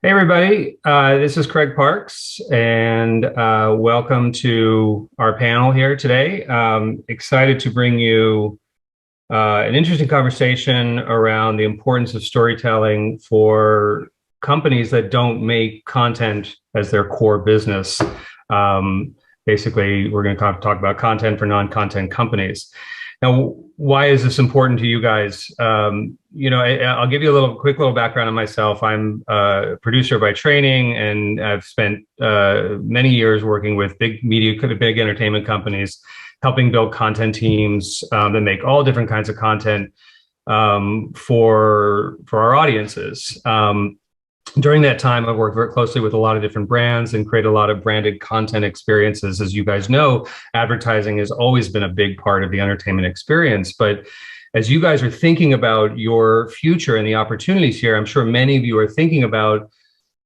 Hey, everybody. This is Craig Parks, and welcome to our panel here today. Excited to bring you an interesting conversation around the importance of storytelling for companies that don't make content as their core business. Um, Basically, we're going to talk about content for non-content companies. Now, why is this important to you guys? I'll give you a quick little background on myself. I'm a producer by training, and I've spent many years working with big media, big entertainment companies, helping build content teams that make all different kinds of content for our audiences. During that time, I've worked very closely with a lot of different brands and created a lot of branded content experiences. As you guys know, advertising has always been a big part of the entertainment experience. But as you guys are thinking about your future and the opportunities here, I'm sure many of you are thinking about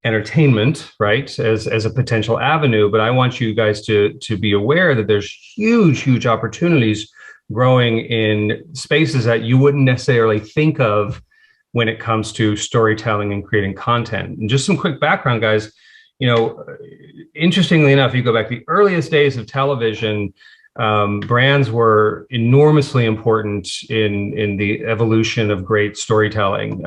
entertainment, right, as a potential avenue. But I want you guys to be aware that there's huge opportunities growing in spaces that you wouldn't necessarily think of when it comes to storytelling and creating content. And just some quick background, guys. Interestingly enough, you go back to the earliest days of television, brands were enormously important in the evolution of great storytelling.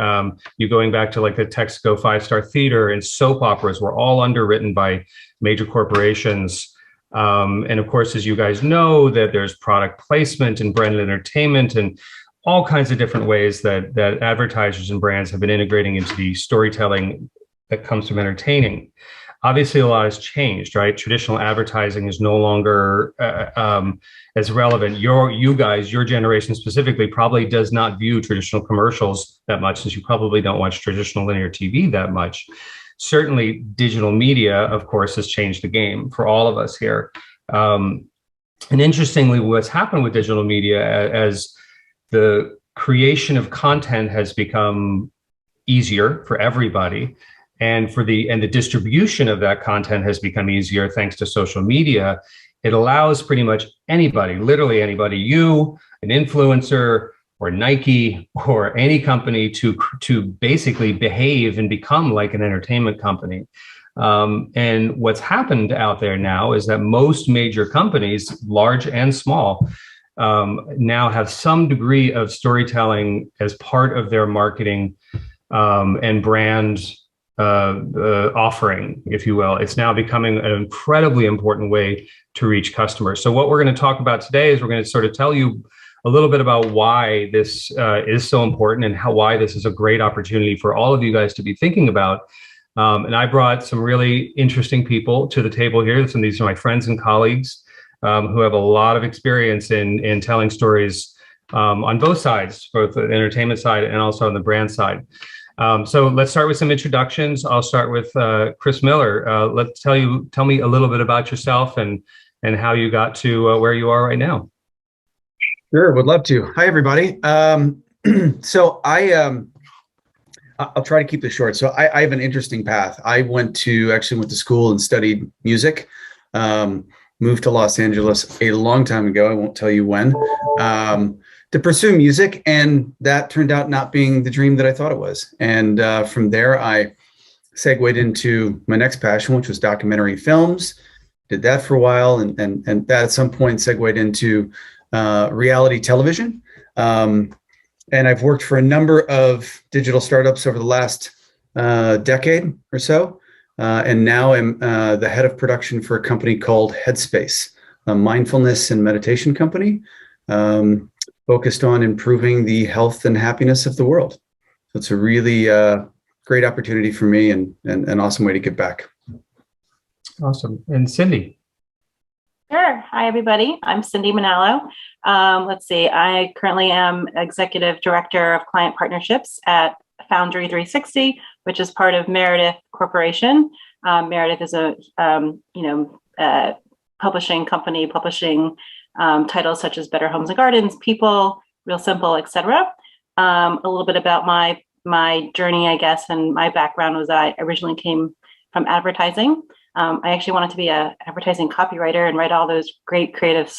You going back to like the Texaco five-star theater and soap operas were all underwritten by major corporations. And of course, as you guys know, that there's product placement and branded entertainment and all kinds of different ways that advertisers and brands have been integrating into the storytelling that comes from entertaining. Obviously, a lot has changed, right? Traditional advertising is no longer as relevant. Your generation specifically, probably does not view traditional commercials that much, since you probably don't watch traditional linear TV that much. Certainly, digital media, of course, has changed the game for all of us here. And interestingly, what's happened with digital media as the creation of content has become easier for everybody, and the distribution of that content has become easier thanks to social media. It allows pretty much anybody, literally anybody, you, an influencer, or Nike, or any company, to basically behave and become like an entertainment company. And what's happened out there now is that most major companies, large and small, now have some degree of storytelling as part of their marketing and brand offering, if you will. It's now becoming an incredibly important way to reach customers. So what we're going to talk about today is we're going to sort of tell you a little bit about why this is so important and why this is a great opportunity for all of you guys to be thinking about. And I brought some really interesting people to the table here. These are my friends and colleagues who have a lot of experience in telling stories on both sides, both the entertainment side and also on the brand side. So let's start with some introductions. I'll start with Chris Miller. Tell me a little bit about yourself and how you got to where you are right now. Sure, would love to. Hi, everybody. So I'll try to keep this short. So I have an interesting path. I actually went to school and studied music. Moved to Los Angeles a long time ago. I won't tell you when, to pursue music. And that turned out not being the dream that I thought it was. And from there, I segued into my next passion, which was documentary films. Did that for a while. And that at some point segued into reality television. And I've worked for a number of digital startups over the last decade or so. And now I'm the head of production for a company called Headspace, a mindfulness and meditation company focused on improving the health and happiness of the world. So it's a really great opportunity for me and an awesome way to give back. Awesome. And Cindy? Sure. Hi, everybody. I'm Cindy Manello. Let's see. I currently am Executive Director of Client Partnerships at Foundry 360, which is part of Meredith Corporation. Meredith is a publishing company, publishing titles such as Better Homes and Gardens, People, Real Simple, etc. A little bit about my journey, I guess, and my background was I originally came from advertising. I actually wanted to be an advertising copywriter and write all those great creative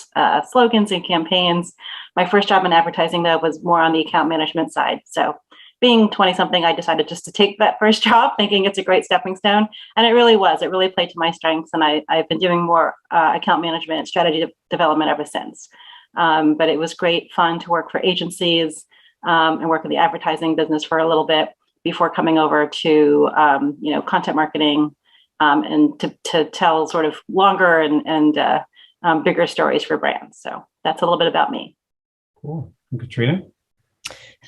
slogans and campaigns. My first job in advertising, though, was more on the account management side. So being 20 something, I decided just to take that first job, thinking it's a great stepping stone. And it really was. It really played to my strengths. And I've been doing more account management and strategy development ever since. But it was great fun to work for agencies and work in the advertising business for a little bit before coming over to content marketing and to tell sort of longer and bigger stories for brands. So that's a little bit about me. Cool. And Katrina?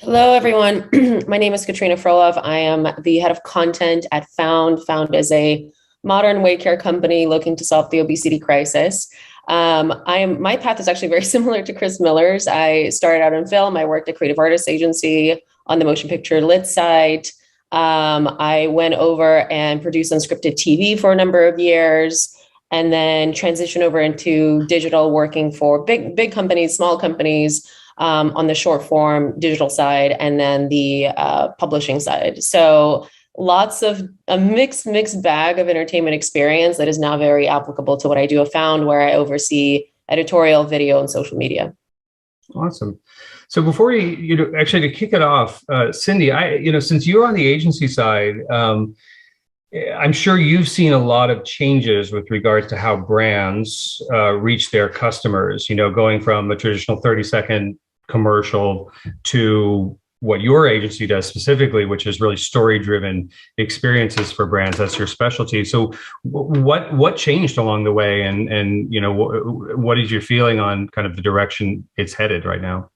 Hello, everyone. My name is Katrina Frolov. I am the head of content at Found. Found is a modern weight care company looking to solve the obesity crisis. My path is actually very similar to Chris Miller's. I started out in film. I worked at Creative Artists Agency on the motion picture lit side. I went over and produced unscripted TV for a number of years, and then transitioned over into digital, working for big companies, small companies, on the short form digital side, and then the publishing side. So lots of a mixed bag of entertainment experience that is now very applicable to what I do at Found, where I oversee editorial, video, and social media. Awesome. So before actually to kick it off, Cindy, since you're on the agency side, I'm sure you've seen a lot of changes with regards to how brands reach their customers, going from a traditional 30-second commercial to what your agency does specifically, which is really story-driven experiences for brands. That's your specialty. So what changed along the way, and what is your feeling on kind of the direction it's headed right now?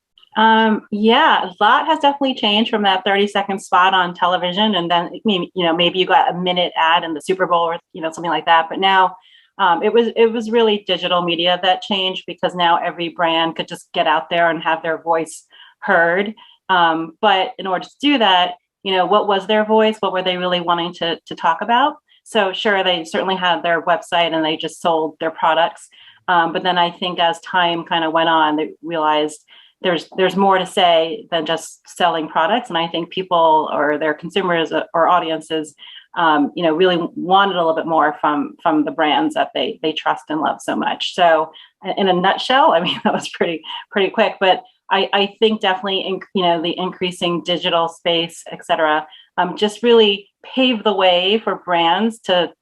Yeah, a lot has definitely changed from that 30-second spot on television. And then, maybe you got a minute ad in the Super Bowl or, something like that. But now it was really digital media that changed, because now every brand could just get out there and have their voice heard. But in order to do that, what was their voice? What were they really wanting to talk about? So sure, they certainly had their website and they just sold their products. But then I think as time kind of went on, they realized there's more to say than just selling products. And I think people or their consumers or audiences, really wanted a little bit more from the brands that they trust and love so much. So in a nutshell, that was pretty quick, but I think definitely, the increasing digital space, et cetera, just really paved the way for brands to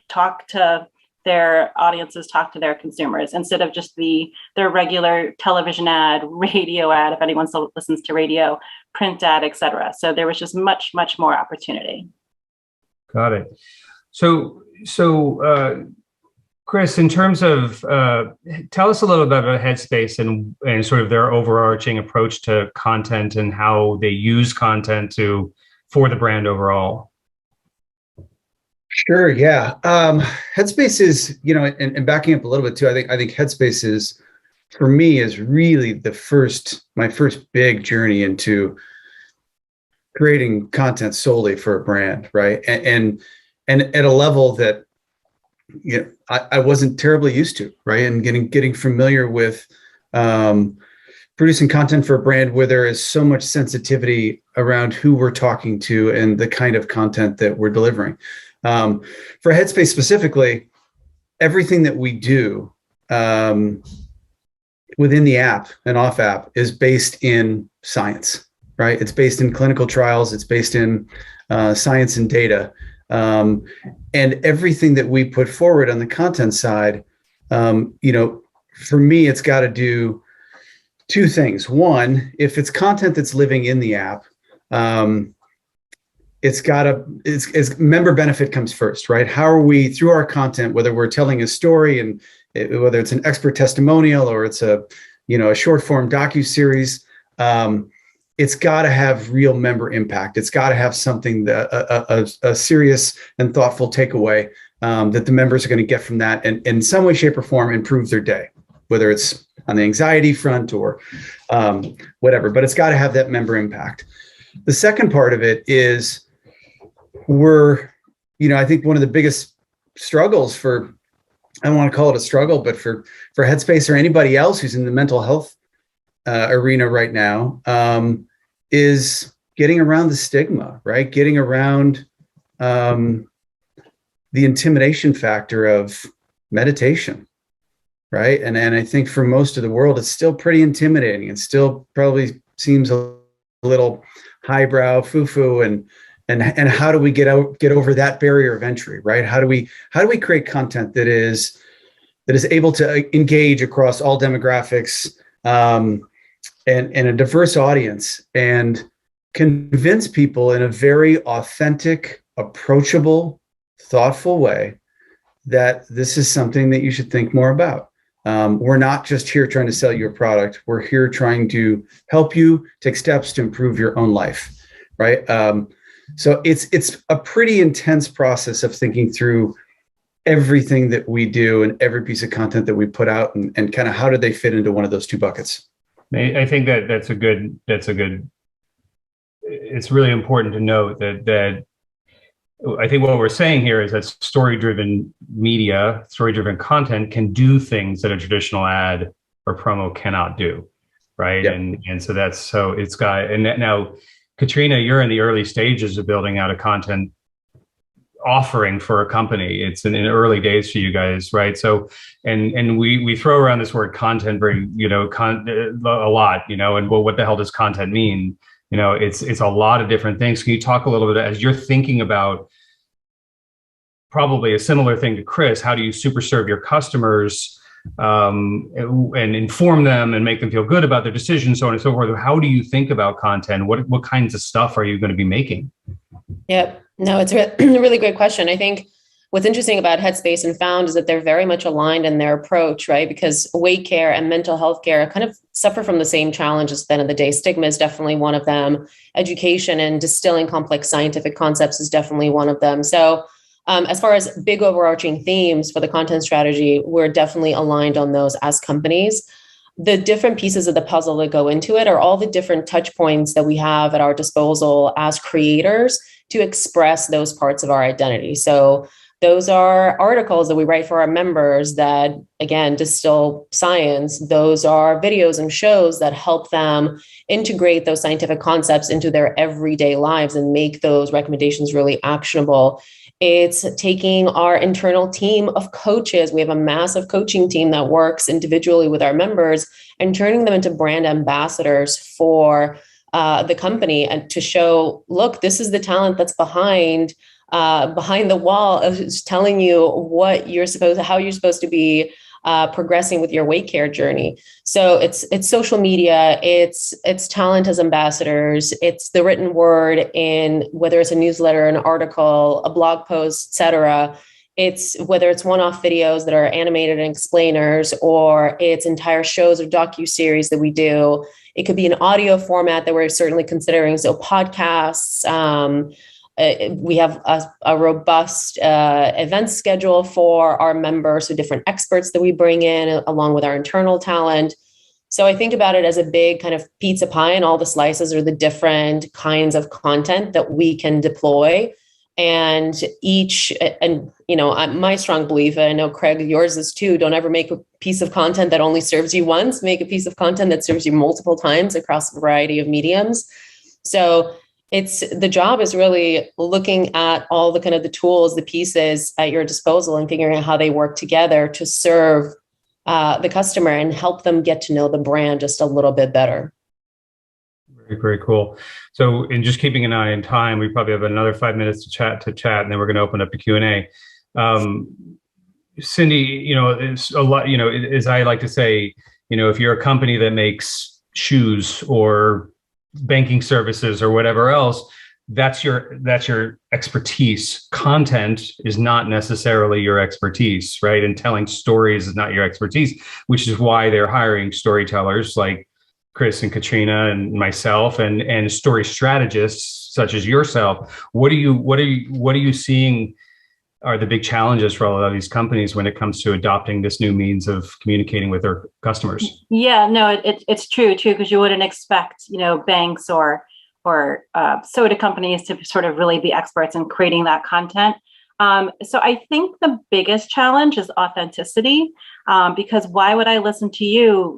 talk to their audiences, talk to their consumers, instead of just their regular television ad, radio ad, if anyone still listens to radio, print ad, et cetera. So there was just much more opportunity. Got it. So Chris, in terms of, tell us a little bit about Headspace and sort of their overarching approach to content and how they use content for the brand overall. Sure. Yeah. Headspace is, and backing up a little bit too, I think Headspace is, for me, is really my first big journey into creating content solely for a brand. Right. And at a level that, I wasn't terribly used to, right. And getting familiar with, producing content for a brand where there is so much sensitivity around who we're talking to and the kind of content that we're delivering. For Headspace specifically, everything that we do within the app and off app is based in science, right? It's based in clinical trials. It's based in science and data. And everything that we put forward on the content side, for me, it's got to do two things. One, if it's content that's living in the app, it's member benefit comes first, right? How are we, through our content, whether we're telling a story and whether it's an expert testimonial or it's a short form docuseries, it's got to have real member impact. It's got to have something that a serious and thoughtful takeaway that the members are going to get from that, and in some way, shape, or form improve their day, whether it's on the anxiety front or whatever. But it's got to have that member impact. The second part of it is I think one of the biggest struggles for, I don't want to call it a struggle, but for Headspace or anybody else who's in the mental health arena right now, is getting around the stigma, right? Getting around the intimidation factor of meditation, right? And I think for most of the world, it's still pretty intimidating. It still probably seems a little highbrow, foo-foo, and how do we get over that barrier of entry, right? How do we create content that is able to engage across all demographics, and a diverse audience, and convince people in a very authentic, approachable, thoughtful way that this is something that you should think more about. We're not just here trying to sell you a product. We're here trying to help you take steps to improve your own life, right? So it's a pretty intense process of thinking through everything that we do and every piece of content that we put out, and kind of how do they fit into one of those two buckets. I think that's a good, it's really important to note that I think what we're saying here is that story-driven media, story-driven content can do things that a traditional ad or promo cannot do, right? Yep. And so it's got, and now, Katrina, you're in the early stages of building out a content offering for a company. It's in early days for you guys, right? So, and we throw around this word content very, a lot, and well, what the hell does content mean? It's a lot of different things. Can you talk a little bit, as you're thinking about probably a similar thing to Chris, how do you super serve your customers, and inform them and make them feel good about their decisions, so on and so forth? How do you think about content? What kinds of stuff are you going to be making? Yep. No, it's a really great question. I think what's interesting about Headspace and Found is that they're very much aligned in their approach, right? Because weight care and mental health care kind of suffer from the same challenges at the end of the day. Stigma is definitely one of them. Education and distilling complex scientific concepts is definitely one of them. So as far as big overarching themes for the content strategy, we're definitely aligned on those as companies. The different pieces of the puzzle that go into it are all the different touch points that we have at our disposal as creators to express those parts of our identity. So those are articles that we write for our members that, again, distill science. Those are videos and shows that help them integrate those scientific concepts into their everyday lives and make those recommendations really actionable. It's taking our internal team of coaches. We have a massive coaching team that works individually with our members and turning them into brand ambassadors for the company, and to show, look, this is the talent that's behind the wall of telling you how you're supposed to be progressing with your weight care journey. So it's social media, it's talent as ambassadors, it's the written word in whether it's a newsletter, an article, a blog post, etc. It's whether it's one-off videos that are animated and explainers, or it's entire shows or docuseries that we do. It could be an audio format that we're certainly considering. So podcasts. We have a robust event schedule for our members, so different experts that we bring in along with our internal talent. So I think about it as a big kind of pizza pie, and all the slices are the different kinds of content that we can deploy. And my strong belief, and I know Craig, yours is too, don't ever make a piece of content that only serves you once, make a piece of content that serves you multiple times across a variety of mediums. So the job is really looking at all the kind of the tools, the pieces at your disposal, and figuring out how they work together to serve the customer and help them get to know the brand just a little bit better. Very, very cool. So, in just keeping an eye on time, we probably have another 5 minutes to chat, and then we're going to open up to Q&A. Cindy, it's a lot, as I like to say, if you're a company that makes shoes or banking services or whatever else, that's your expertise. Content is not necessarily your expertise, right? And telling stories is not your expertise, which is why they're hiring storytellers like Chris and Katrina and myself, and story strategists such as yourself. What are you seeing are the big challenges for a lot of these companies when it comes to adopting this new means of communicating with their customers? Yeah, no, it's true, because you wouldn't expect, banks or soda companies to sort of really be experts in creating that content. So I think the biggest challenge is authenticity, because why would I listen to you,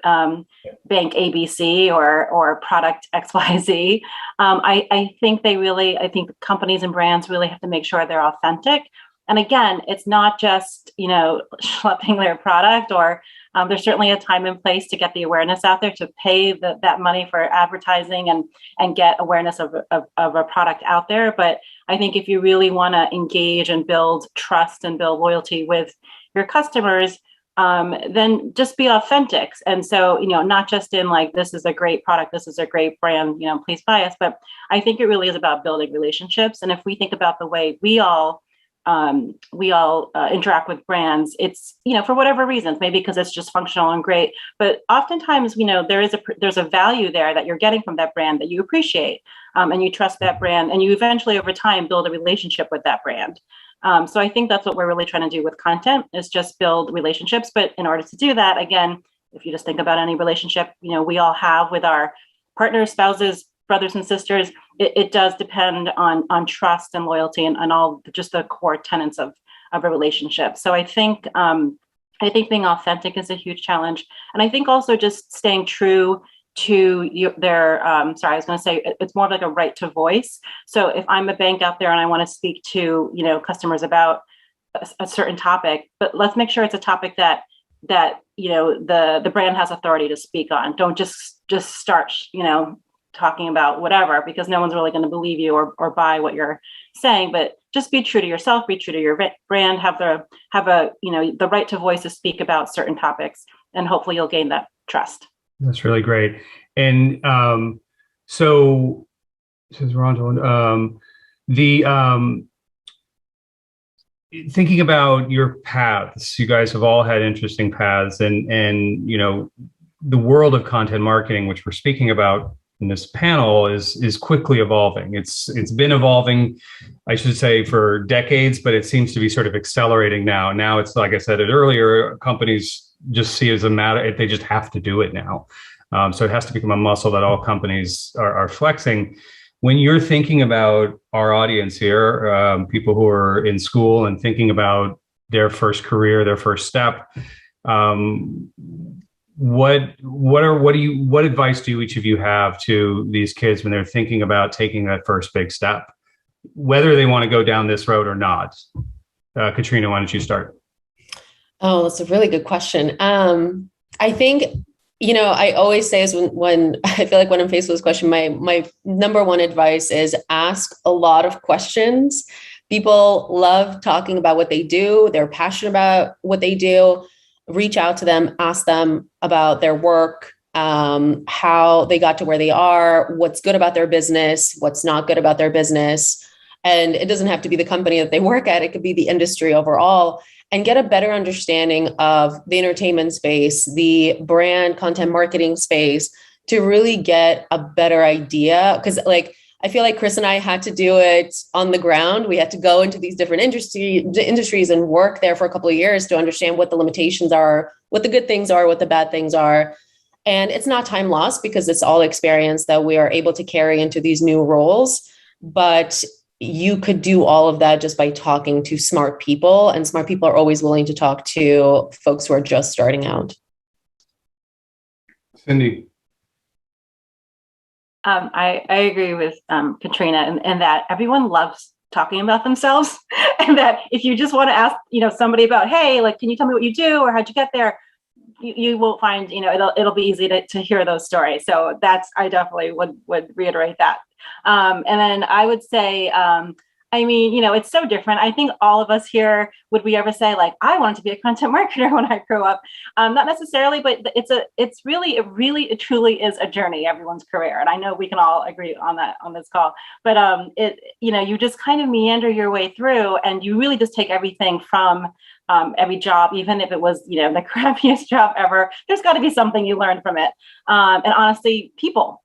bank ABC or product XYZ? I think companies and brands really have to make sure they're authentic. And again, it's not just, schlepping their product or There's certainly a time and place to get the awareness out there, to pay that money for advertising and get awareness of a product out there. But I think if you really want to engage and build trust and build loyalty with your customers, then just be authentic. And so, not just in like, this is a great product, this is a great brand, please buy us. But I think it really is about building relationships. And if we think about the way we all interact with brands, it's, for whatever reasons, maybe because it's just functional and great, but oftentimes, there's a value there that you're getting from that brand that you appreciate, and you trust that brand, and you eventually over time build a relationship with that brand. So I think that's what we're really trying to do with content, is just build relationships. But in order to do that, again, if you just think about any relationship, we all have with our partners, spouses, brothers and sisters, it does depend on trust and loyalty and all just the core tenets of a relationship. So I think being authentic is a huge challenge. And I think also just staying true to it's more of like a right to voice. So if I'm a bank out there and I want to speak to, customers about a certain topic, but let's make sure it's a topic that the brand has authority to speak on. Don't just start, talking about whatever, because no one's really going to believe you or buy what you're saying. But just be true to yourself, be true to your brand, have the right to voice to speak about certain topics, and hopefully you'll gain that trust. That's really great. And so since we're on to thinking about your paths, you guys have all had interesting paths, and the world of content marketing, which we're speaking about in this panel, is quickly evolving. It's been evolving, I should say, for decades, but it seems to be sort of accelerating now. Now it's, like I said it earlier, companies just see it as a matter, they just have to do it now. So it has to become a muscle that all companies are flexing. When you're thinking about our audience here, people who are in school and thinking about their first career, their first step, what advice do each of you have to these kids when they're thinking about taking that first big step, whether they want to go down this road or not? Katrina, why don't you start? Oh, that's a really good question. I think, I always say is when I feel like when I'm faced with this question, my number one advice is ask a lot of questions. People love talking about what they do. They're passionate about what they do. Reach out to them, ask them about their work, how they got to where they are, what's good about their business, what's not good about their business. And it doesn't have to be the company that they work at. It could be the industry overall, and get a better understanding of the entertainment space, the brand content marketing space, to really get a better idea. Because I feel like Chris and I had to do it on the ground. We had to go into these different industries and work there for a couple of years to understand what the limitations are, what the good things are, what the bad things are. And it's not time lost, because it's all experience that we are able to carry into these new roles. But you could do all of that just by talking to smart people, and smart people are always willing to talk to folks who are just starting out. Cindy. I agree with Katrina, and that everyone loves talking about themselves, and that if you just want to ask, somebody about, hey, can you tell me what you do, or how'd you get there? You will find, it'll be easy to hear those stories. So I definitely would reiterate that. And then I would say, it's so different. I think all of us here, would we ever say I wanted to be a content marketer when I grew up? Not necessarily, but it truly is a journey, everyone's career. And I know we can all agree on that on this call, but you just kind of meander your way through, and you really just take everything from every job, even if it was, the crappiest job ever. There's got to be something you learned from it. And honestly, people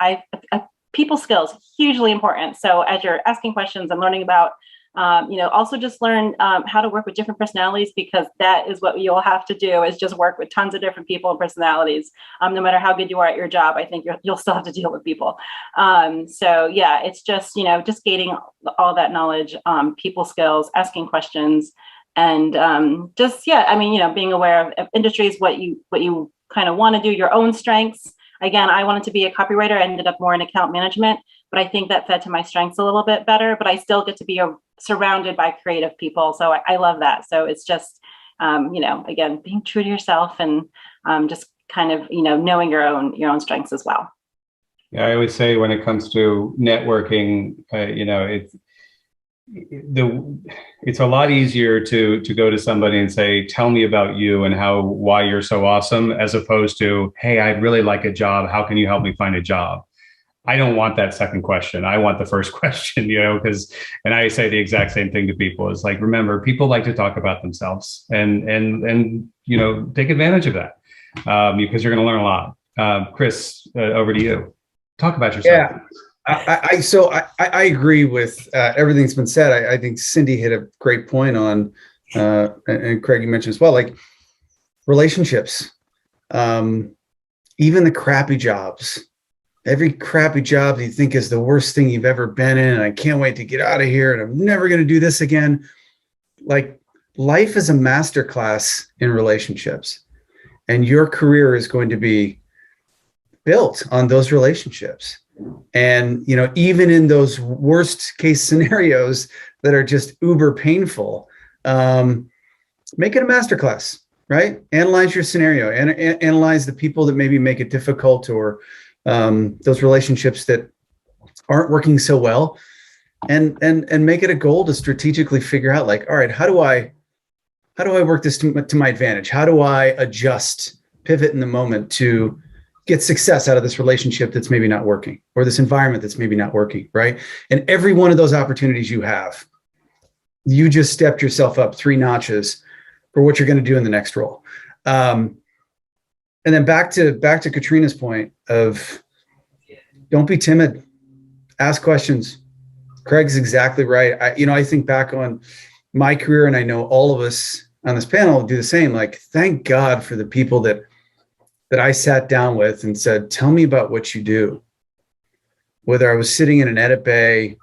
skills, hugely important. So as you're asking questions and learning about, also just learn how to work with different personalities, because that is what you'll have to do, is just work with tons of different people and personalities. No matter how good you are at your job, I think you'll still have to deal with people. So yeah, it's just, just gaining all that knowledge, people skills, asking questions, and being aware of industries, what you kind of want to do, your own strengths. Again, I wanted to be a copywriter. I ended up more in account management, but I think that fed to my strengths a little bit better, but I still get to be surrounded by creative people. So I love that. So it's just, again, being true to yourself and just kind of, knowing your own strengths as well. Yeah, I always say when it comes to networking, it's a lot easier to go to somebody and say, tell me about you and why you're so awesome, as opposed to, hey, I'd really like a job. How can you help me find a job? I don't want that second question. I want the first question, and I say the exact same thing to people. It's like, remember, people like to talk about themselves and take advantage of that because you're going to learn a lot. Chris, over to you. Talk about yourself. Yeah, I agree with everything that's been said. I think Cindy hit a great point on, and Craig, you mentioned as well, like relationships, even the crappy jobs. Every crappy job that you think is the worst thing you've ever been in, and I can't wait to get out of here, and I'm never going to do this again. Like, life is a masterclass in relationships, and your career is going to be built on those relationships. And, even in those worst case scenarios that are just uber painful, make it a masterclass, right? Analyze your scenario and analyze the people that maybe make it difficult, or those relationships that aren't working so well, and make it a goal to strategically figure out, like, all right, how do I work this to my advantage? How do I adjust, pivot in the moment to get success out of this relationship that's maybe not working, or this environment that's maybe not working, right? And every one of those opportunities you just stepped yourself up 3 notches for what you're going to do in the next role. And then back to Katrina's point of, don't be timid, ask questions. Craig's exactly right. I think back on my career, and I know all of us on this panel do the same. Like, thank God for the people that I sat down with and said, tell me about what you do. Whether I was sitting in an edit bay,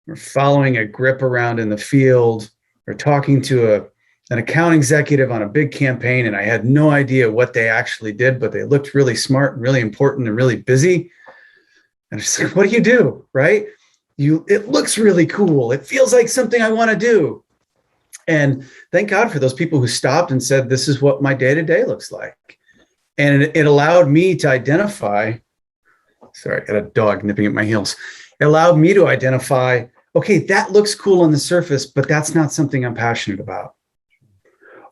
or following a grip around in the field, or talking to an account executive on a big campaign, and I had no idea what they actually did, but they looked really smart and really important and really busy. And it's like, what do you do, right? It looks really cool. It feels like something I want to do. And thank God for those people who stopped and said, this is what my day-to-day looks like. And it allowed me to identify, sorry, I got a dog nipping at my heels. It allowed me to identify, okay, that looks cool on the surface, but that's not something I'm passionate about.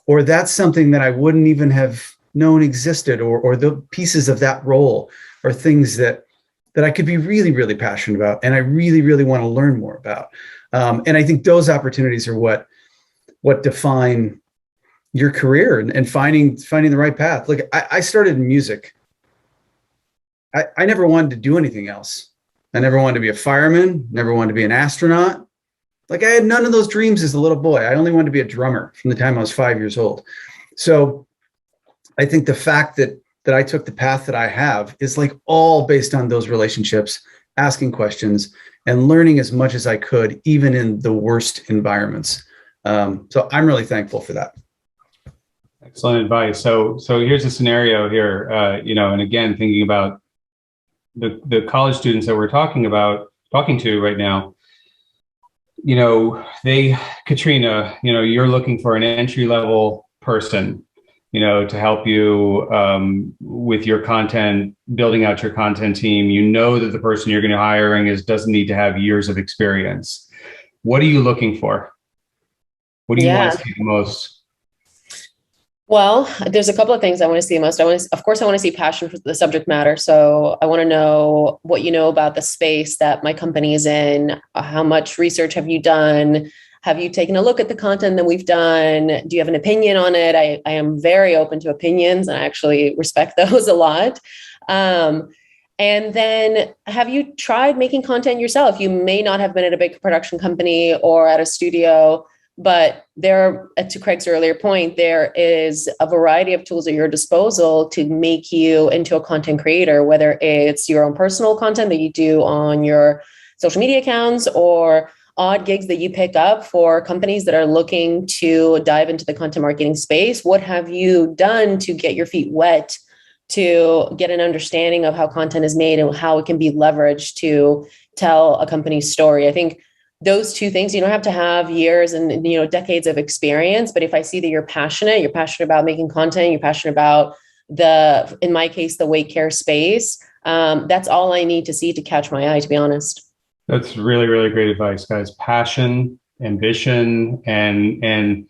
Or that's something that I wouldn't even have known existed, or the pieces of that role are things that I could be really, really passionate about, and I really, really want to learn more about. And I think those opportunities are what define your career and finding the right path. Look, I started in music. I never wanted to do anything else. I never wanted to be a fireman, never wanted to be an astronaut. Like, I had none of those dreams as a little boy. I only wanted to be a drummer from the time I was 5 years old. So I think the fact that I took the path that I have is like all based on those relationships, asking questions and learning as much as I could, even in the worst environments. So I'm really thankful for that. Excellent advice. So here's a scenario here, and again, thinking about the college students that we're talking to right now. Katrina, you're looking for an entry-level person, to help you with your content, building out your content team. That the person you're going to hiring doesn't need to have years of experience. What are you looking for? What do you want to see the most? Well, there's a couple of things I want to see most. Of course, I want to see passion for the subject matter. So I want to know what you know about the space that my company is in. How much research have you done? Have you taken a look at the content that we've done? Do you have an opinion on it? I am very open to opinions, and I actually respect those a lot. And then, have you tried making content yourself? You may not have been at a big production company or at a studio, but to Craig's earlier point, there is a variety of tools at your disposal to make you into a content creator, whether it's your own personal content that you do on your social media accounts, or odd gigs that you pick up for companies that are looking to dive into the content marketing space. What have you done to get your feet wet, to get an understanding of how content is made and how it can be leveraged to tell a company's story? I think those two things, you don't have to have years and decades of experience, but if I see that you're passionate about making content, you're passionate about in my case, the weight care space. That's all I need to see to catch my eye, to be honest. That's really, really great advice, guys. Passion, ambition, and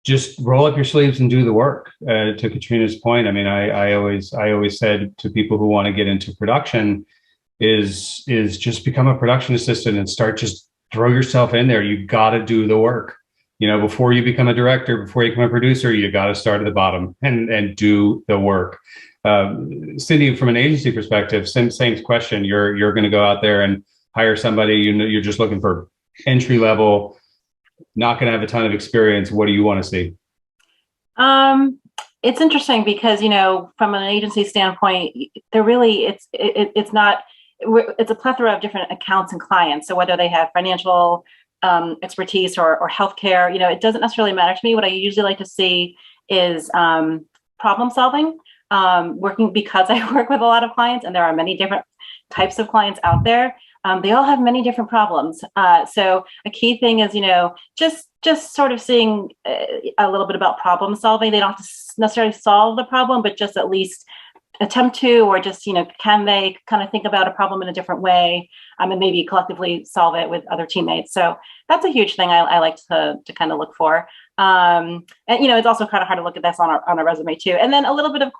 just roll up your sleeves and do the work. To Katrina's point, I mean, I always said to people who want to get into production is just become a production assistant and start, just throw yourself in there. You got to do the work. You know, before you become a director, before you become a producer, you got to start at the bottom and do the work. Cindy, from an agency perspective, same question. You're going to go out there and hire somebody. You know, you're just looking for entry level, not going to have a ton of experience. What do you want to see? It's interesting because, you know, from an agency standpoint, it's a plethora of different accounts and clients. So whether they have financial expertise or healthcare, you know, it doesn't necessarily matter to me. What I usually like to see is problem solving, working, because I work with a lot of clients and there are many different types of clients out there. They all have many different problems. So a key thing is, you know, just sort of seeing a little bit about problem solving. They don't have to necessarily solve the problem, but just at least attempt to, or just, you know, can they kind of think about a problem in a different way, and maybe collectively solve it with other teammates. So that's a huge thing I like to kind of look for. And, you know, it's also kind of hard to look at this on a resume too. And then a little bit of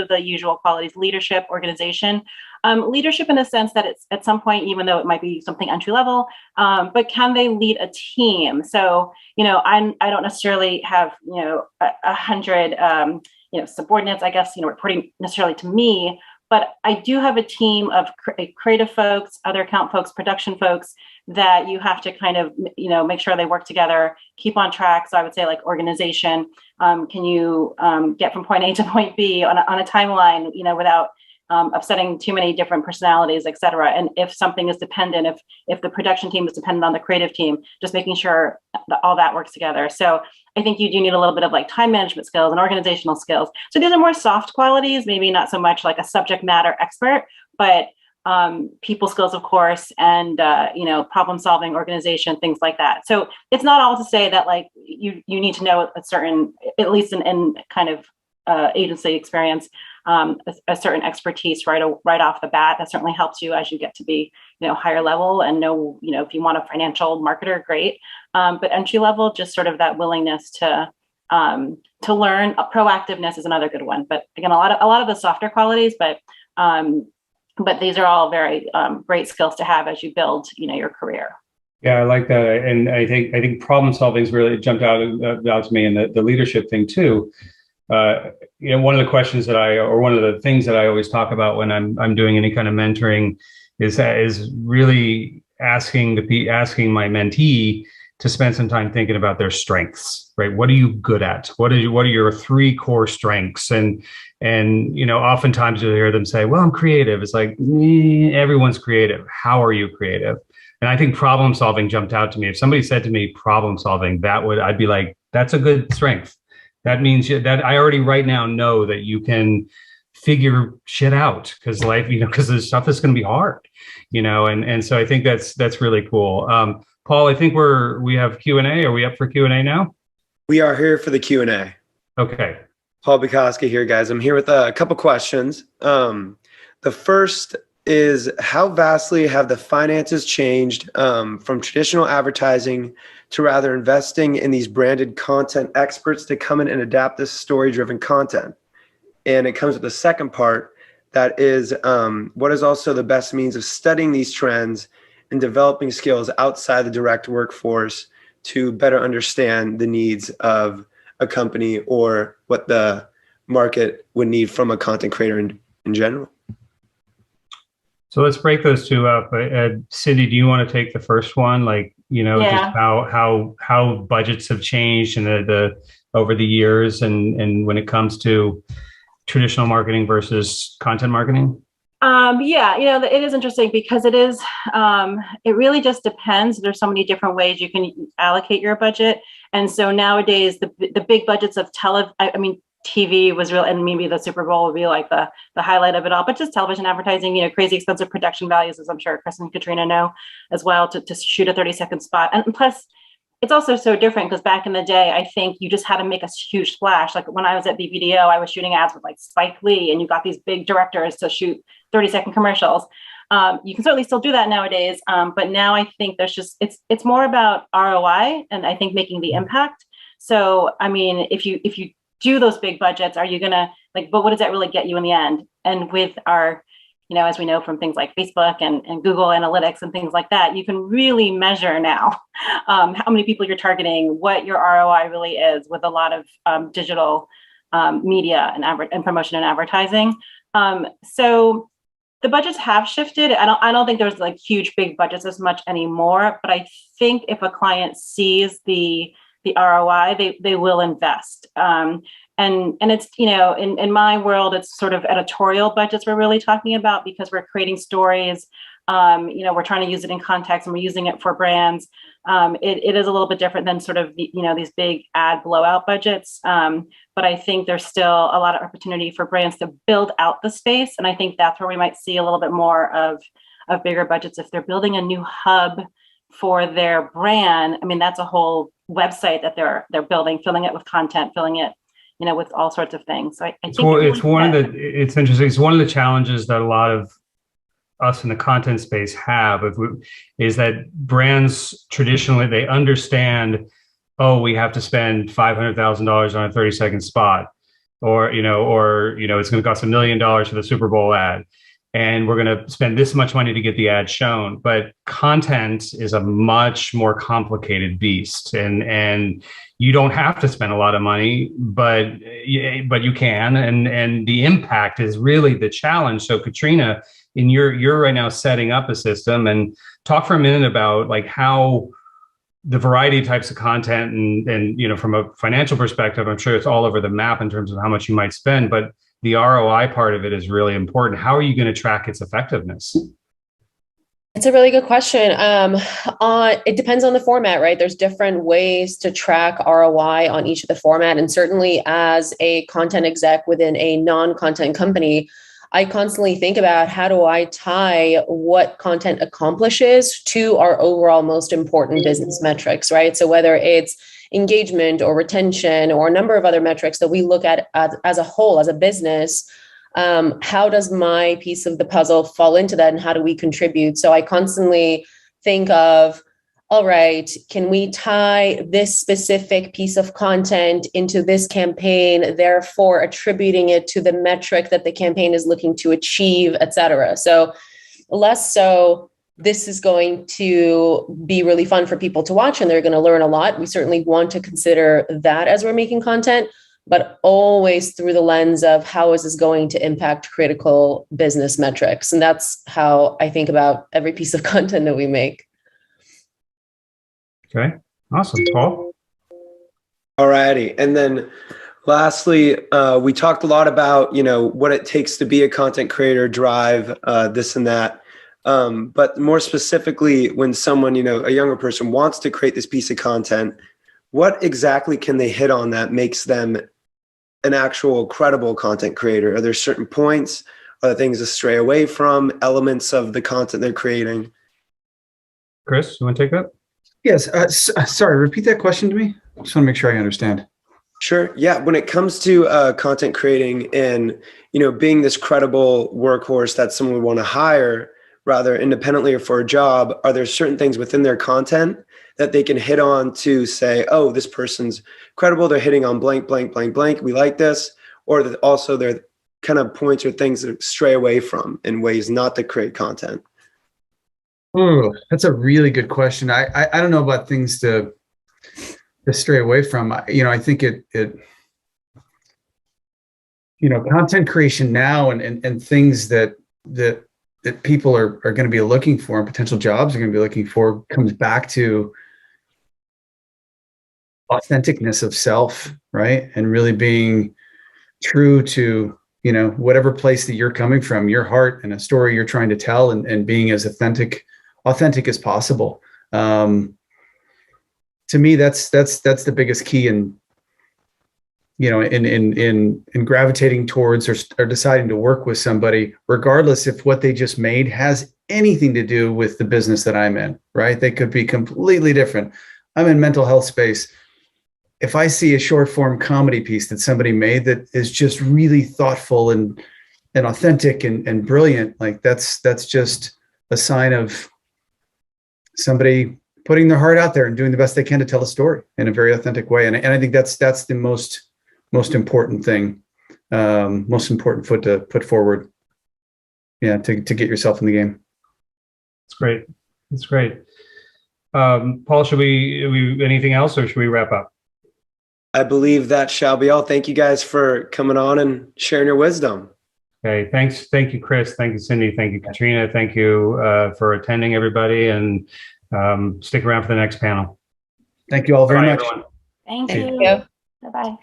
the usual qualities: leadership, organization. Leadership in the sense that it's at some point, even though it might be something entry level, but can they lead a team? So, you know, I don't necessarily have, you know, 100, you know, subordinates, I guess, you know, reporting necessarily to me, but I do have a team of creative folks, other account folks, production folks that you have to kind of, you know, make sure they work together, keep on track. So I would say, like, organization. Can you get from point A to point B on a timeline, you know, without upsetting too many different personalities, et cetera. And if something is dependent, if the production team is dependent on the creative team, just making sure that all that works together. So I think you do need a little bit of like time management skills and organizational skills. So these are more soft qualities, maybe not so much like a subject matter expert, but people skills, of course, and you know, problem solving, organization, things like that. So it's not all to say that like you need to know a certain, at least in kind of agency experience, a certain expertise right off the bat. That certainly helps you as you get to be, you know, higher level and know, you know, if you want a financial marketer, great. But entry level, just sort of that willingness to learn. Proactiveness is another good one. But again, a lot of the softer qualities, but these are all very great skills to have as you build, you know, your career. Yeah, I like that, and I think problem solving has really jumped out to me, and the leadership thing too. You know, one of the questions that one of the things that I always talk about when I'm doing any kind of mentoring is really asking my mentee to spend some time thinking about their strengths, right? What are you good at? What are your 3 core strengths? And you know, oftentimes you'll hear them say, well, I'm creative. It's like, everyone's creative. How are you creative? And I think problem solving jumped out to me. If somebody said to me problem solving, I'd be like, that's a good strength. That means that I already right now know that you can figure shit out, because life, you know, because there's stuff that's going to be hard, you know, and so I think that's really cool. Paul, I think we have Q&A. Are we up for Q&A now? We are here for the Q&A. Okay. Paul Bukowski here, guys. I'm here with a couple questions. The first is, how vastly have the finances changed from traditional advertising to rather investing in these branded content experts to come in and adapt this story-driven content? And it comes with the second part, that is, what is also the best means of studying these trends and developing skills outside the direct workforce to better understand the needs of a company or what the market would need from a content creator in general? So let's break those two up. Cindy, do you want to take the first one? Like, you know, just how budgets have changed and over the years, and when it comes to traditional marketing versus content marketing? Yeah, you know, it is interesting because it really just depends. There's so many different ways you can allocate your budget. And so nowadays, the big budgets of TV was real, and maybe the Super Bowl would be like the highlight of it all, but just television advertising, you know, crazy expensive production values, as I'm sure Chris and Katrina know as well, to shoot a 30-second spot. And plus, it's also so different because back in the day, I think you just had to make a huge splash. Like when I was at BBDO, I was shooting ads with like Spike Lee, and you got these big directors to shoot 30-second commercials. You can certainly still do that nowadays, but now I think there's just it's more about ROI, and I think making the impact. So I mean, if you do those big budgets, are you gonna like? But what does that really get you in the end? And with our, as we know from things like Facebook and Google Analytics and things like that, you can really measure now how many people you're targeting, what your ROI really is with a lot of digital media and promotion and advertising. So the budgets have shifted. I don't think there's like huge big budgets as much anymore, but I think if a client sees the ROI, they will invest. And it's, in my world, it's sort of editorial budgets we're really talking about, because we're creating stories. We're trying to use it in context, and we're using it for brands. It is a little bit different than sort of, these big ad blowout budgets. But I think there's still a lot of opportunity for brands to build out the space. And I think that's where we might see a little bit more of bigger budgets. If they're building a new hub for their brand, I mean, that's a whole website that they're building, filling it with content, filling it, with all sorts of things. So I think it's interesting. It's one of the challenges that a lot of us in the content space have is that brands traditionally, they understand, oh, we have to spend $500,000 on a 30-second spot, or it's going to cost $1 million for the Super Bowl ad, and we're going to spend this much money to get the ad shown. But content is a much more complicated beast, and you don't have to spend a lot of money, but you can, and the impact is really the challenge. So Katrina, you're right now setting up a system, and talk for a minute about like how the variety of types of content and from a financial perspective, I'm sure it's all over the map in terms of how much you might spend, but the ROI part of it is really important. How are you going to track its effectiveness? It's a really good question. It depends on the format, right? There's different ways to track ROI on each of the format. And certainly as a content exec within a non-content company, I constantly think about how do I tie what content accomplishes to our overall most important business metrics, right? So whether it's engagement or retention or a number of other metrics that we look at as a whole, as a business, how does my piece of the puzzle fall into that, and how do we contribute? So I constantly think of, all right, can we tie this specific piece of content into this campaign, therefore attributing it to the metric that the campaign is looking to achieve, et cetera. So less so, this is going to be really fun for people to watch and they're going to learn a lot. We certainly want to consider that as we're making content, but always through the lens of how is this going to impact critical business metrics. And that's how I think about every piece of content that we make. Okay, awesome. Paul? All righty. And then lastly, we talked a lot about, what it takes to be a content creator, drive, this and that. But more specifically, when someone, a younger person wants to create this piece of content, what exactly can they hit on that makes them an actual credible content creator? Are there certain points? Are there things to stray away from, elements of the content they're creating? Chris, you want to take that? Yes. Sorry, repeat that question to me. I just want to make sure I understand. Sure. Yeah. When it comes to content creating and, being this credible workhorse that someone would want to hire, rather independently or for a job, are there certain things within their content that they can hit on to say, oh, this person's credible, they're hitting on blank, blank, blank, blank, we like this, or that also they're kind of points or things that stray away from in ways not to create content? Oh, that's a really good question. I don't know about things to stray away from. I think it content creation now and things that people are going to be looking for and potential jobs are going to be looking for comes back to authenticness of self, right? And really being true to, whatever place that you're coming from, your heart and a story you're trying to tell, and being as authentic as possible. To me, that's the biggest key in gravitating towards or deciding to work with somebody, regardless if what they just made has anything to do with the business that I'm in, right? They could be completely different. I'm in mental health space. If I see a short form comedy piece that somebody made that is just really thoughtful and authentic and brilliant, like that's just a sign of somebody putting their heart out there and doing the best they can to tell a story in a very authentic way. And I think that's the most important thing, most important foot to put forward. Yeah, to get yourself in the game. That's great. That's great. Paul, should we anything else, or should we wrap up? I believe that shall be all. Thank you guys for coming on and sharing your wisdom. Okay, thanks. Thank you, Chris. Thank you, Cindy. Thank you, Katrina. Thank you for attending, everybody, and stick around for the next panel. Thank you all very Bye, much. everyone. Thank Thank you. you. Bye-bye.